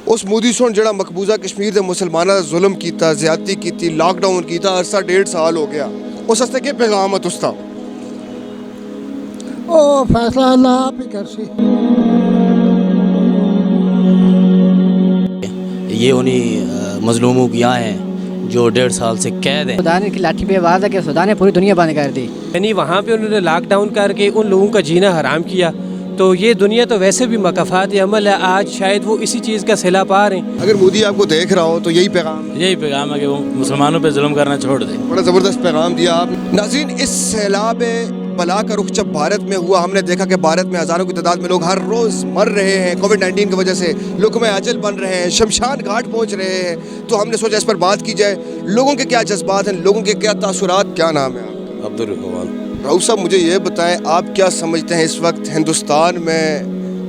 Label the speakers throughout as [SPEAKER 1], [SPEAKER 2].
[SPEAKER 1] اس مودی سن جڑا مقبوضہ کشمیر دے مسلمانوں دا ظلم کیتا، زیادتی کیتی، لاک ڈاؤن کیتا، عرصہ 1.5 سال ہو گیا، اس واسطے کیا پیغام ہے تستا؟
[SPEAKER 2] او فیصلہ اللہ آپ ہی کر سی.
[SPEAKER 3] یہ انہیں مظلوموں کی ہیں جو 1.5 سال سے قید ہیں.
[SPEAKER 4] خدا نے کی لاٹھی پہ آواز ہے کہ خدا نے پوری دنیا بند کر دی.
[SPEAKER 5] یعنی وہاں پہ انہوں نے لاک ڈاؤن کر کے ان لوگوں کا جینا حرام کیا. تو یہ دنیا تو ویسے بھی مقافات عمل ہے، آج شاید وہ اسی چیز کا صلہ پا رہے ہیں.
[SPEAKER 1] اگر مودی آپ کو دیکھ رہا ہو تو یہی پیغام
[SPEAKER 3] ہے کہ وہ مسلمانوں پہ ظلم کرنا چھوڑ دیں.
[SPEAKER 1] بڑا زبردست پیغام دیا آپ نے. ناظرین، اس سیلاب بلا کا رخ جب بھارت میں ہوا، ہم نے دیکھا کہ بھارت میں ہزاروں کی تعداد میں لوگ ہر روز مر رہے ہیں کووڈ-19 کی وجہ سے، لقمۂ اجل بن رہے ہیں، شمشان گھاٹ پہنچ رہے ہیں. تو ہم نے سوچا اس پر بات کی جائے. لوگوں کے کیا جذبات ہیں، لوگوں کے کیا تاثرات. کیا نام ہے آپ کا؟
[SPEAKER 6] عبدالرحمان.
[SPEAKER 1] راؤ صاحب، مجھے یہ بتائیں آپ کیا سمجھتے ہیں اس وقت ہندوستان میں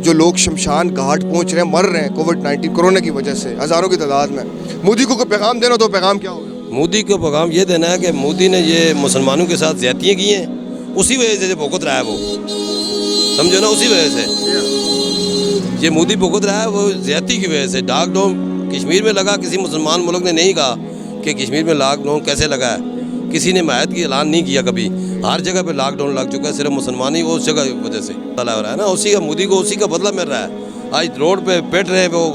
[SPEAKER 1] جو لوگ شمشان گھاٹ پہنچ رہے ہیں، مر رہے ہیں کووڈ-19 کورونا کی وجہ سے ہزاروں کی تعداد میں، مودی کو کوئی پیغام دینا تو پیغام کیا ہوگا؟
[SPEAKER 6] مودی کو پیغام یہ دینا ہے کہ مودی نے یہ مسلمانوں کے ساتھ زیادتیاں کی ہیں، اسی وجہ سے بھگت رہا ہے وہ، سمجھو نا، اسی وجہ سے یہ مودی بھگت رہا ہے، وہ زیادتی کی وجہ سے. لاک ڈاؤن کشمیر میں لگا، کسی مسلمان ملک نے نہیں کہا کہ کشمیر میں لاک ڈاؤن کیسے لگا ہے، کسی نے حمایت کی اعلان نہیں کیا کبھی. ہر جگہ پہ لاک ڈاؤن لگ چکا ہے، صرف مسلمان ہی وہ اس جگہ کی وجہ سے ہو رہا ہے نا. اسی کا مودی کو اسی کا بدلہ مل رہا ہے. آج روڈ پہ بیٹھ رہے ہیں، وہ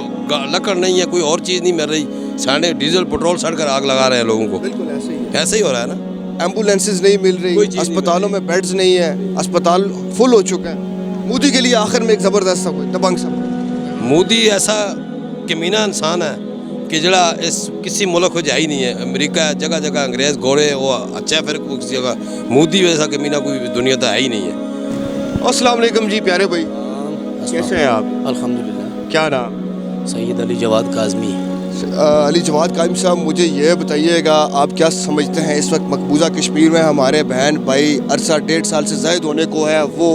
[SPEAKER 6] لکڑ نہیں ہے، کوئی اور چیز نہیں مل رہی، ساڑھے ڈیزل پٹرول سڑ کر آگ لگا رہے ہیں لوگوں کو.
[SPEAKER 1] بالکل
[SPEAKER 6] ایسے ہی ہو رہا ہے نا.
[SPEAKER 1] ایمبولینسز نہیں مل رہی، اسپتالوں میں بیڈز نہیں ہیں، اسپتال فل ہو چکے ہیں. مودی کے لیے آخر میں ایک زبردست سا کوئی دبنگ سا
[SPEAKER 6] مودی ایسا کمینہ انسان ہے کہ جڑا اس کسی ملک کو جا ہی نہیں ہے. امریکہ ہے، جگہ جگہ انگریز گھوڑے، وہ اچھا پھر کسی جگہ. مودی ویسا کمینہ کوئی دنیا تو ہے ہی نہیں ہے.
[SPEAKER 1] السلام علیکم جی پیارے بھائی، کیسے ہیں آپ؟
[SPEAKER 3] الحمدللہ.
[SPEAKER 1] کیا نام؟
[SPEAKER 3] سید علی جواد کاظمی.
[SPEAKER 1] علی جواد کاظمی صاحب، مجھے یہ بتائیے گا آپ کیا سمجھتے ہیں اس وقت مقبوضہ کشمیر میں ہمارے بہن بھائی عرصہ 1.5 سال سے زائد ہونے کو ہے، وہ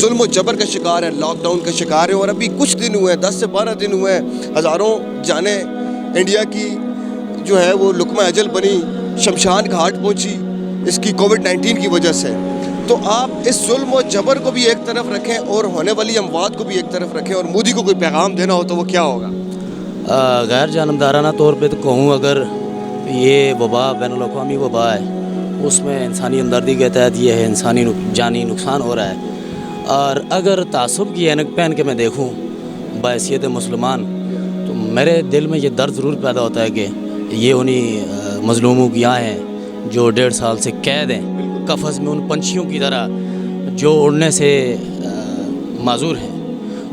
[SPEAKER 1] ظلم و جبر کا شکار ہے، لاک ڈاؤن کا شکار ہے، اور ابھی کچھ دن ہوئے ہیں، 10 سے 12 دن ہوئے ہیں، ہزاروں جانیں انڈیا کی جو ہے وہ لقمہ اجل بنی، شمشان گھاٹ پہنچی اس کی کووڈ-19 کی وجہ سے. تو آپ اس ظلم و جبر کو بھی ایک طرف رکھیں اور ہونے والی اموات کو بھی ایک طرف رکھیں، اور مودی کو کوئی پیغام دینا ہو تو وہ کیا ہوگا؟
[SPEAKER 3] غیر جانبدارانہ طور پہ تو کہوں، اگر یہ وبا بین الاقوامی وبا ہے، اس میں انسانی ہمدردی کے تحت یہ ہے انسانی جانی نقصان ہو رہا ہے. اور اگر تعصب کی اینک پہن کے میں دیکھوں بحیثیت مسلمان، تو میرے دل میں یہ درد ضرور پیدا ہوتا ہے کہ یہ انہیں مظلوموں کی ہیں جو 1.5 سال سے قید ہیں قفس میں، ان پنچھیوں کی طرح جو اڑنے سے معذور ہیں.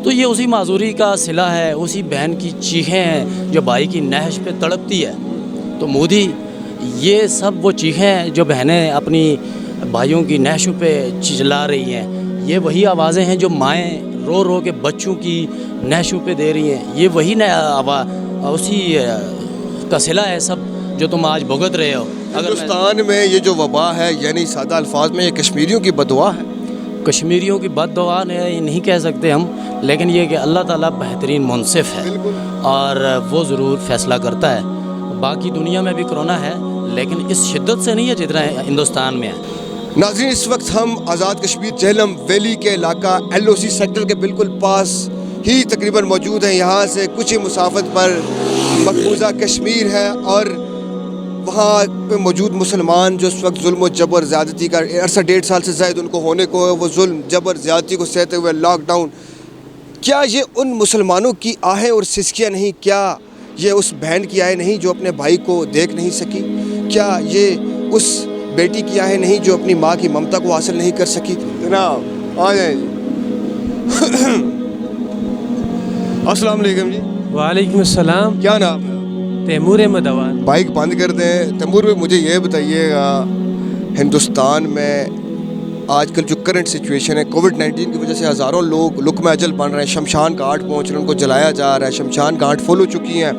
[SPEAKER 3] تو یہ اسی معذوری کا صلہ ہے، اسی بہن کی چیخیں ہیں جو بھائی کی نہش پہ تڑپتی ہے. تو مودی یہ سب وہ چیخیں ہیں جو بہنیں اپنی بھائیوں کی نہشوں پہ چلا رہی ہیں، یہ وہی آوازیں ہیں جو مائیں رو رو کے بچوں کی نہشوں پہ دے رہی ہیں. یہ وہی اسی کا صلہ ہے سب جو تم آج بھگت رہے ہو.
[SPEAKER 1] ہندوستان میں یہ جو وبا ہے، یعنی سادہ الفاظ میں یہ کشمیریوں کی بدعا ہے.
[SPEAKER 3] کشمیریوں کی بد دعا نہیں کہہ سکتے ہم، لیکن یہ کہ اللہ تعالیٰ بہترین منصف ہے اور وہ ضرور فیصلہ کرتا ہے. باقی دنیا میں بھی کرونا ہے لیکن اس شدت سے نہیں ہے جتنا ہندوستان میں ہے.
[SPEAKER 1] ناظرین، اس وقت ہم آزاد کشمیر جہلم ویلی کے علاقہ LOC سیکٹر کے بالکل پاس ہی تقریباً موجود ہیں. یہاں سے کچھ ہی مسافت پر مقبوضہ کشمیر ہے، اور وہاں پہ موجود مسلمان جو اس وقت ظلم و جبر زیادتی کا عرصہ 1.5 سال سے زائد ان کو ہونے کو ہے، وہ ظلم جبر زیادتی کو سہتے ہوئے لاک ڈاؤن. کیا یہ ان مسلمانوں کی آہیں اور سسکیاں نہیں؟ کیا یہ اس بہن کی آہیں نہیں جو اپنے بھائی کو دیکھ نہیں سکی؟ کیا یہ اس بیٹی کی آہیں نہیں جو اپنی ماں کی ممتا کو حاصل نہیں کر سکی؟ جناب آ جائیں جی. السلام علیکم جی.
[SPEAKER 5] وعلیکم السلام.
[SPEAKER 1] کیا نام ہے؟
[SPEAKER 5] تیمور احمد عوان.
[SPEAKER 1] بائک بند کر دیں. تیمور بھائی، مجھے یہ بتائیے گا ہندوستان میں آج کل جو کرنٹ سچویشن ہے، کووڈ-19 کی وجہ سے ہزاروں لوگ لقمہ اجل بن رہے ہیں، شمشان گھاٹ پہنچ رہے ہیں، ان کو جلایا جا رہا ہے، شمشان گھاٹ فل ہو چکی ہیں،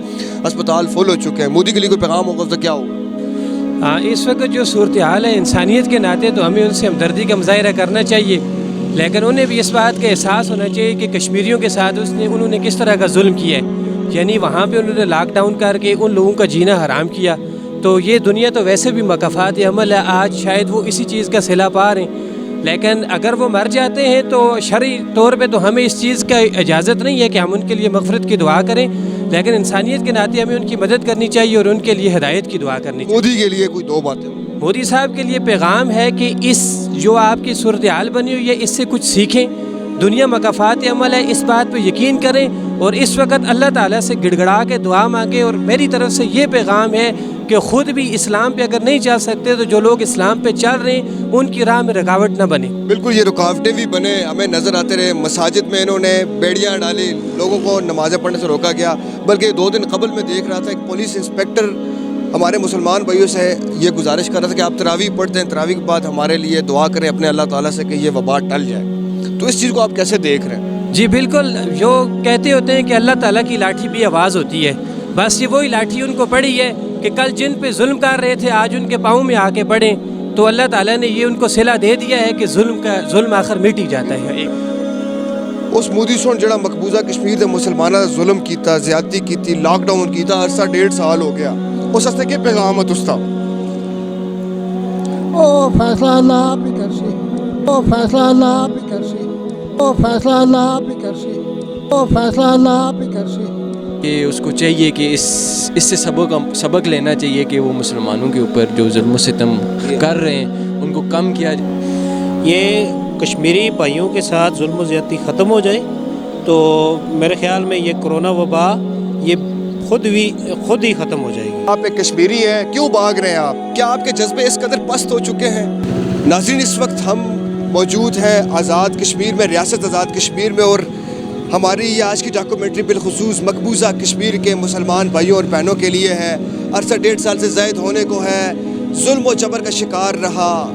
[SPEAKER 1] اسپتال فل ہو چکے ہیں. مودی کے لیے کوئی پیغام ہوگا تو کیا ہوگا؟
[SPEAKER 5] اس وقت جو صورتحال ہے، انسانیت کے ناطے تو ہمیں ان سے ہمدردی کا مظاہرہ کرنا چاہیے، لیکن انہیں بھی اس بات کا احساس ہونا چاہیے کہ کشمیریوں کے ساتھ انہوں نے کس طرح کا ظلم کیا ہے. یعنی وہاں پہ انہوں نے لاک ڈاؤن کر کے ان لوگوں کا جینا حرام کیا. تو یہ دنیا تو ویسے بھی مقافات عمل ہے، آج شاید وہ اسی چیز کا صلہ پا رہے ہیں. لیکن اگر وہ مر جاتے ہیں تو شرعی طور پہ تو ہمیں اس چیز کا اجازت نہیں ہے کہ ہم ان کے لیے مغفرت کی دعا کریں، لیکن انسانیت کے ناطے ہمیں ان کی مدد کرنی چاہیے اور ان کے لیے ہدایت کی دعا کرنی چاہیے.
[SPEAKER 1] مودی کے لیے کوئی دو باتیں.
[SPEAKER 5] مودی صاحب کے لیے پیغام ہے کہ اس جو آپ کی صورتحال بنی ہوئی ہے اس سے کچھ سیکھیں. دنیا مکافات عمل ہے, اس بات پہ یقین کریں اور اس وقت اللہ تعالیٰ سے گڑ گڑا کے دعا مانگیں. اور میری طرف سے یہ پیغام ہے کہ خود بھی اسلام پہ اگر نہیں چل سکتے تو جو لوگ اسلام پہ چل رہے ہیں ان کی راہ میں رکاوٹ نہ بنے.
[SPEAKER 1] بالکل یہ رکاوٹیں بھی بنے, ہمیں نظر آتے رہے. مساجد میں انہوں نے بیڑیاں ڈالی, لوگوں کو نمازیں پڑھنے سے روکا گیا. بلکہ 2 دن قبل میں دیکھ رہا تھا ایک پولیس انسپیکٹر ہمارے مسلمان بھائیوں سے یہ گزارش کر رہا تھا کہ آپ تراویح پڑھتے ہیں, تراویح کے بعد ہمارے لیے دعا کریں اپنے اللہ تعالیٰ سے کہ یہ وبا ٹل جائے. تو اس چیز کو آپ کیسے دیکھ رہے ہیں؟
[SPEAKER 5] جی بالکل, جو کہتے ہوتے ہیں کہ اللہ تعالیٰ کی لاٹھی بھی آواز ہوتی ہے, بس یہ وہی لاٹھی ان کو پڑی ہے کہ کل جن پہ ظلم کر رہے تھے آج ان کے پاؤں میں آ کے پڑیں. تو اللہ تعالیٰ نے یہ ان کو صلہ دے دیا ہے کہ ظلم آخر مٹ ہی جاتا ہے.
[SPEAKER 1] اس مودی سن جڑا مقبوضہ کشمیر دے مسلمانوں نے ظلم کیتا, زیادتی کیتی, لاک ڈاؤن کیتا, عرصہ 1.5 سال ہو گیا. اس واسطے کے پیغام ہے تستا؟
[SPEAKER 2] او فیصلہ اللہ آپ ہی کرسی, او فیصلہ اللہ آپ ہی کرسی, او فیصلہ اللہ آپ ہی کرسی, او فیصلہ اللہ آپ ہی کرسی.
[SPEAKER 7] کہ اس کو چاہیے کہ اس سے سبق لینا چاہیے کہ وہ مسلمانوں کے اوپر جو ظلم و ستم کر رہے ہیں ان کو کم کیا جائے.
[SPEAKER 8] یہ کشمیری بھائیوں کے ساتھ ظلم و زیادتی ختم ہو جائے تو میرے خیال میں یہ کرونا وبا یہ خود ہی ختم ہو جائے گی.
[SPEAKER 1] آپ ایک کشمیری ہیں, کیوں بھاگ رہے ہیں آپ؟ کیا آپ کے جذبے اس قدر پست ہو چکے ہیں؟ ناظرین, اس وقت ہم موجود ہیں آزاد کشمیر میں, ریاست آزاد کشمیر میں, اور ہماری یہ آج کی ڈاکومنٹری بالخصوص مقبوضہ کشمیر کے مسلمان بھائیوں اور بہنوں کے لیے ہے. عرصہ 1.5 سال سے زائد ہونے کو ہے, ظلم و جبر کا شکار رہا,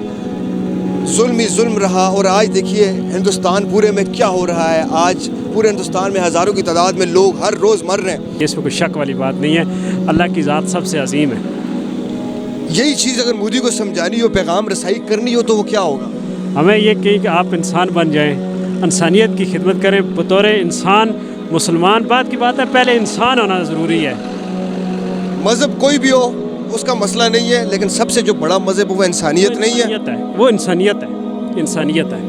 [SPEAKER 1] ظلم ہی ظلم رہا. اور آج دیکھیے ہندوستان پورے میں کیا ہو رہا ہے. آج پورے ہندوستان میں ہزاروں کی تعداد میں لوگ ہر روز مر رہے ہیں.
[SPEAKER 9] اس میں کوئی شک والی بات نہیں ہے, اللہ کی ذات سب سے عظیم ہے.
[SPEAKER 1] یہی چیز اگر مودی کو سمجھانی ہو, پیغام رسائی کرنی ہو, تو وہ کیا ہوگا؟
[SPEAKER 9] ہمیں یہ کہیں کہ آپ انسان بن جائیں, انسانیت کی خدمت کریں بطور انسان. مسلمان بات کی بات ہے, پہلے انسان ہونا ضروری ہے.
[SPEAKER 1] مذہب کوئی بھی ہو اس کا مسئلہ نہیں ہے, لیکن سب سے جو بڑا مذہب وہ انسانیت نہیں ہے.
[SPEAKER 9] وہ انسانیت ہے, انسانیت ہے.